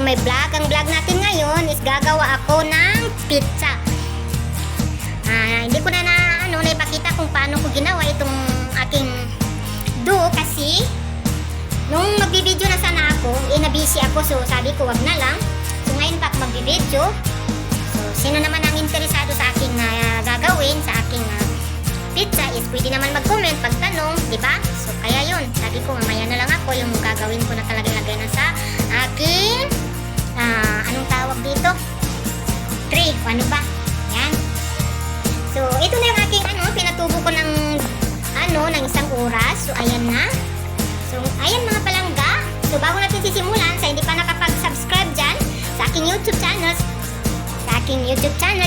may vlog. Ang vlog natin ngayon is gagawa ako ng pizza. Hindi ko na naipakita kung paano ko ginawa itong aking dough kasi nung magbibideo na sana ako, nabisi ako, so sabi ko wag na lang. So ngayon pa ako magbibideo. So sino naman ang interesado sa aking gagawin, sa aking pizza is pwede naman mag-comment, pagtanong, di ba? So kaya yun, sabi ko mamaya na lang ako yung gagawin ko na talaga ilagay na sa aking anong tawag dito? Tray, ano ba? Yan. So ito na yung aking pinatubo ko ng ng isang oras. So ayan na. So ayan mga palangga. So bago natin sisimulan, sa hindi pa nakapag-subscribe dyan sa aking YouTube channel,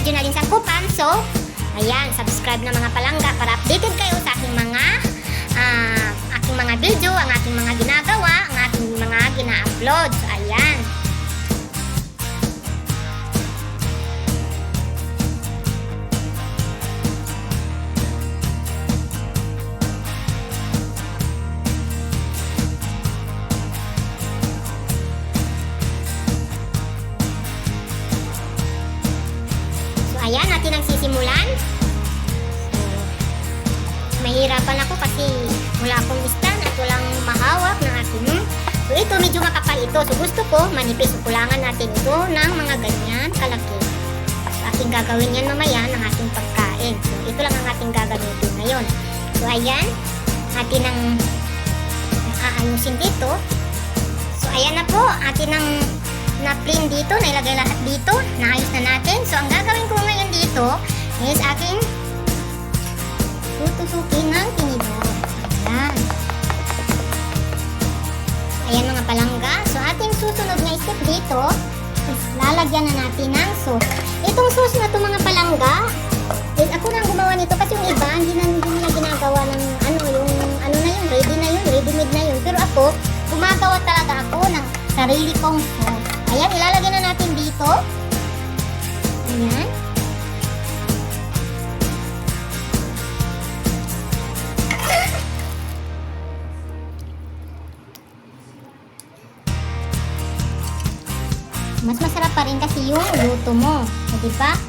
Junalyn Sangkupan. So ayan, subscribe na mga palangga para updated kayo sa aking mga video, ang aking mga ginagawa, ang aking mga gina-upload. So ayan. Ayan, natin ang sisimulan. So, mahirapan ako kasi wala akong stand at walang mahawak ng aking. So, ito medyo makapal ito. So, gusto ko manipis. So, kulangan natin ito ng mga ganyan kalaki. So, ating gagawin yan mamaya ng ating pagkain. So, ito lang ang ating gagamitin ngayon. So, ayan. Atin ang aayusin dito. So, ayan na po. Atin ang na-print dito, nailagay lahat dito, naayos na natin. So, ang gagawin ko ngayon dito is aking tutusukin ng tinidor. Ayan. Ayan mga palangga. So, ating susunod na step dito is lalagyan na natin ng sauce. Itong sauce na ito mga palangga is ako nang gumawa nito kasi yung iba hindi nila ginagawa ng ready-made na yun. Pero ako, gumagawa talaga ako ng sarili kong sauce. Ayan, ilalagay na natin dito. Ayan. Mas masarap pa rin kasi yung luto mo. O, diba? Ayan.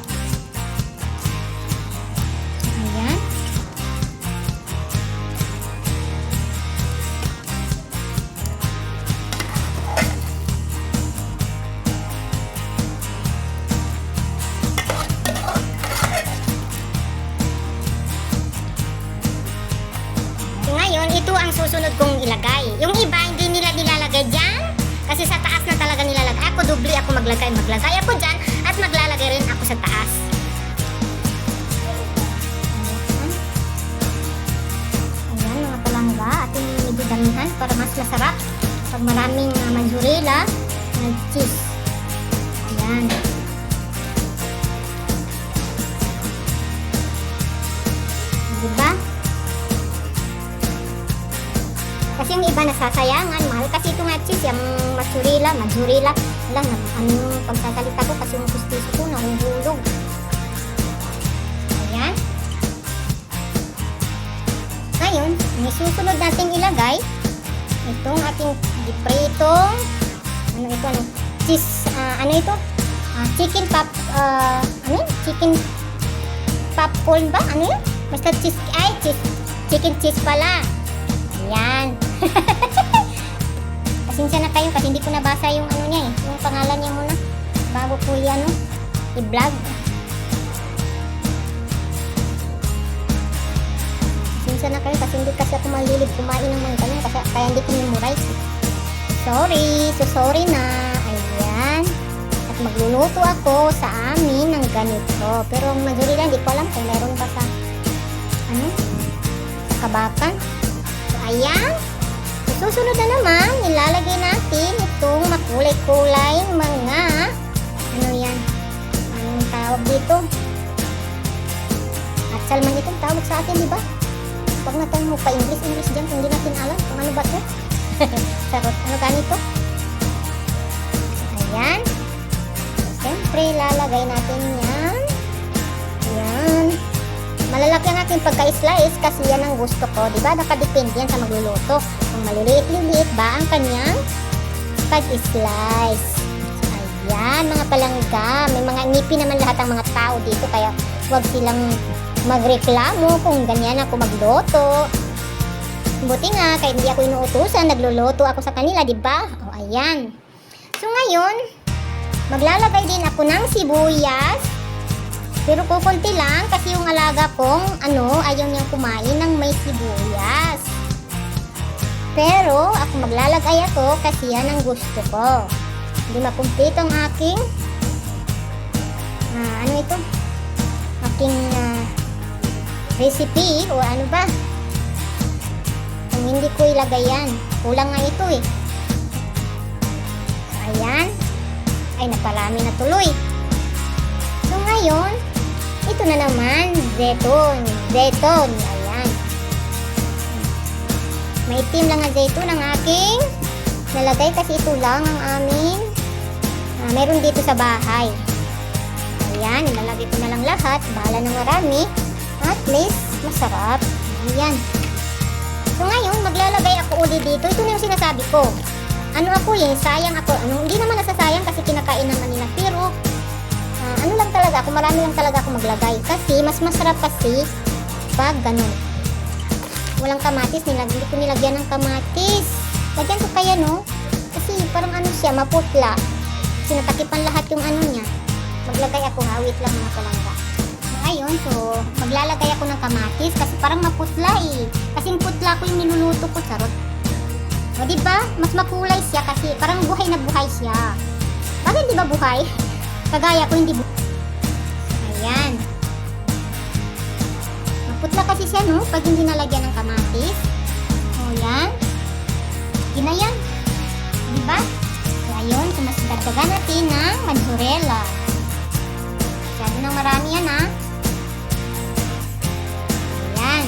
Ito ang susunod kong ilagay. Yung iba hindi nila nilalagay dyan kasi sa taas na talaga nilalagay. Ako dubli ako maglagay ako dyan at maglalagay rin ako sa taas. Ayan mga palangga, ating medyo damihan para mas masarap pag maraming mozzarella and cheese. Ayan. Diba? Kasi yung iba nasasayangan, mahal kasi ito nga cheese, yung mozzarella, lang, pagsasalita ko kasi yung pustiso ko nahuhulog. Ayan. Ngayon, may susunod natin ilagay itong ating dipritong cheese, chicken popcorn ba? Basta cheese, chicken cheese pala. Ayan. Pasensya na kayo kasi hindi ko nabasa yung niya yung pangalan niya muna bago ko i-vlog. Pasensya na kayo kasi hindi kasi ako mahilig kumain ng mga ganyan kasi kaya hindi ko memorize. Sorry na. Ayan. At magluluto ako sa amin ng ganito. Pero ang mozzarella hindi ko alam kung meron pa sa sa kabakan. Ayan. Susunod na naman, ilalagay natin itong makulay-kulay mga yan? Anong tawag dito? At salman itong tawag sa atin, di ba? Huwag na tayong magpa-English dyan kung hindi natin alam kung ano ba ito. Sarot. Ano ganito? Ayan. Siyempre, lalagay natin yan. Ayan. Malalaki ang ating pagka-slice kasi yan ang gusto ko. Diba? Nakadepende yan sa magluluto. Kung maliliit-liit ba ang kanyang pag-slice. Yan, mga palangga. May mga ngipin naman lahat ang mga tao dito, kaya huwag silang magreklamo kung ganyan ako magloto. Buti nga, kahit hindi ako inuutusan, nagluluto ako sa kanila, di ba? O, ayan. So, ngayon, maglalagay din ako ng sibuyas. Pero kukunti lang kasi yung alaga kong, ayaw niyang kumain ng may sibuyas. Pero, ako maglalagay ako kasi yan ang gusto ko. Hindi makumpleto ang aking aking recipe o ano ba kung hindi ko ilagay yan. Kulang nga ito eh. So, ayan. Ay, naparami na tuloy. So, ngayon, ito na naman, zeytun. Ayan. Maitim lang ang zeytun ang aking nalagay kasi ito lang ang aming meron dito sa bahay. Ayan, nilalagay ko na lang lahat. Bahala ng marami. At least, masarap. Ayan. So ngayon, maglalagay ako ulit dito. Ito na yung sinasabi ko. Sayang ako. Hindi naman nasasayang kasi kinakain naman nila. Pero, lang talaga ako, marami lang talaga ako maglagay. Kasi, mas masarap kasi pag ganun. Walang kamatis, hindi ko nilagyan ng kamatis. Lagyan ko kaya, no? Kasi parang siya, maputla. Sinatakipan lahat yung niya. Maglagay ako, wait lang mga palangga. Ayun, so maglalagay ako ng kamatis kasi parang maputla eh. Kasing putla ko yung niluluto ko, charot. O diba? Mas makulay siya kasi parang buhay na buhay siya. Bakit di ba buhay? Kagaya ko hindi buhay. Ayan. Maputla kasi siya, no? Pag hindi nalagyan ng kamatis. O yan. Yun na yan. Diba? Ayun, so mas dagdagan natin ng mozzarella. Masyado nang marami yan, ha? Ayan.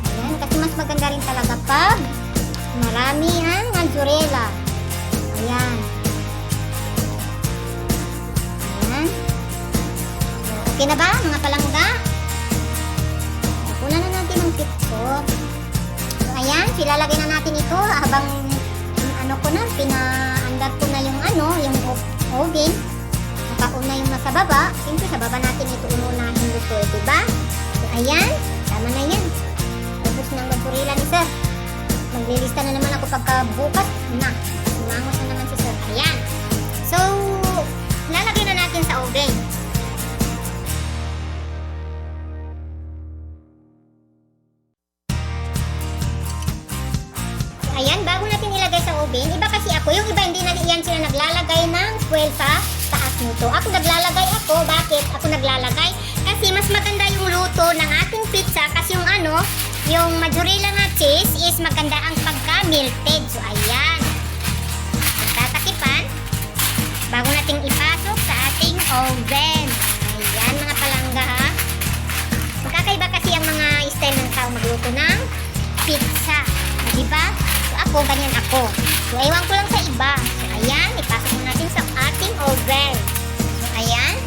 Ayan, kasi mas maganda rin talaga pag marami ang mozzarella. Ayan. Okay na ba, mga palangga? Kunan na natin ang pito. So, ayan, silalagay na natin ito habang pinaandar ko na yung oven. Nakauna yung nasa baba. Siyempre, sa baba natin ito unahin luto, diba? So, ayan, tama na yan. Tapos ng mozzarella ni sir. Maglilista na naman ako pagkabukas na. Sumangos na naman si sir. Ayan. So, lalagay na natin sa oven. Ayan, bago natin ilagay sa oven, iba kasi ako, yung iba hindi na yan sila naglalagay ng fuel sa taas nito. Ako naglalagay ako. Bakit ako naglalagay? Kasi mas maganda yung luto ng ating pizza kasi yung mozzarella na cheese is maganda ang pagka-melted. So, ayan. Tatakipan bago nating ipasok sa ating oven. Ayan, mga palangga, ha? Magkakaiba kasi ang mga style ng tao magluto ng pizza. Diba? Ako, ganyan ako. So, ewan ko lang sa iba. So, ayan, ipasok mo natin sa ating oven. So, ayan.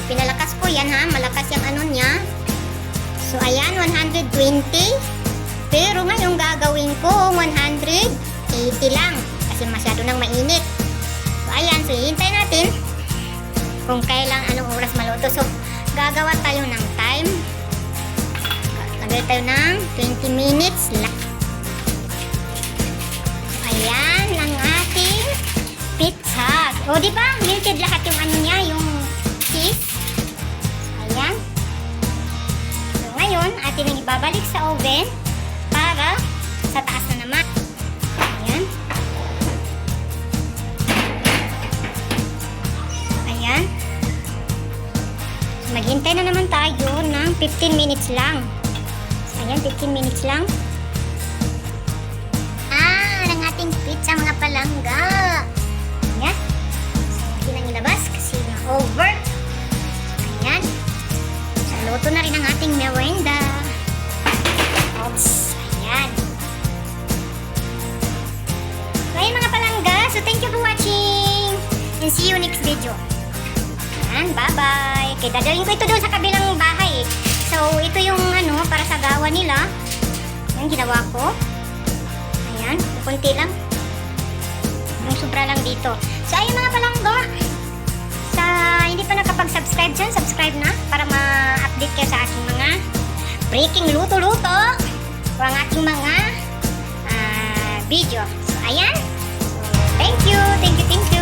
Pinalakas ko yan, ha? Malakas yung niya. So, ayan, 120. Pero ngayon gagawin ko 180 lang. Kasi masyado nang mainit. So, ayan. So, hihintay natin kung anong oras maluto. So, gagawa tayo ng time. Lagay tayo ng 20 minutes lang. Ayan ang ating pizza. O, diba? Melted lahat yung niya, yung cheese. Ayan. So, ngayon, atin ang ibabalik sa oven para sa taas na naman. Ayan. Ayan. So, maghintay na naman tayo ng 15 minutes lang. Ayan, 15 minutes lang. Ang ating pizza, mga palangga. Ayan. So, natin ang ilabas kasi na-over. Ayan. So, luto na rin ang ating merienda. Oops. Ayan. So, ayan mga palangga. So, thank you for watching. And see you next video. Ayan, bye-bye. Okay, dadalhin ko ito doon sa kabilang bahay. So, ito yung para sa gawa nila. Ayan, ginawa ko. Ayan, kunti lang. Yung sobra lang dito. So, ayun mga palangga. Sa hindi pa nakapag-subscribe dyan, subscribe na para ma-update kayo sa aking mga breaking luto-luto o ang aking mga video. So, ayan. So, thank you.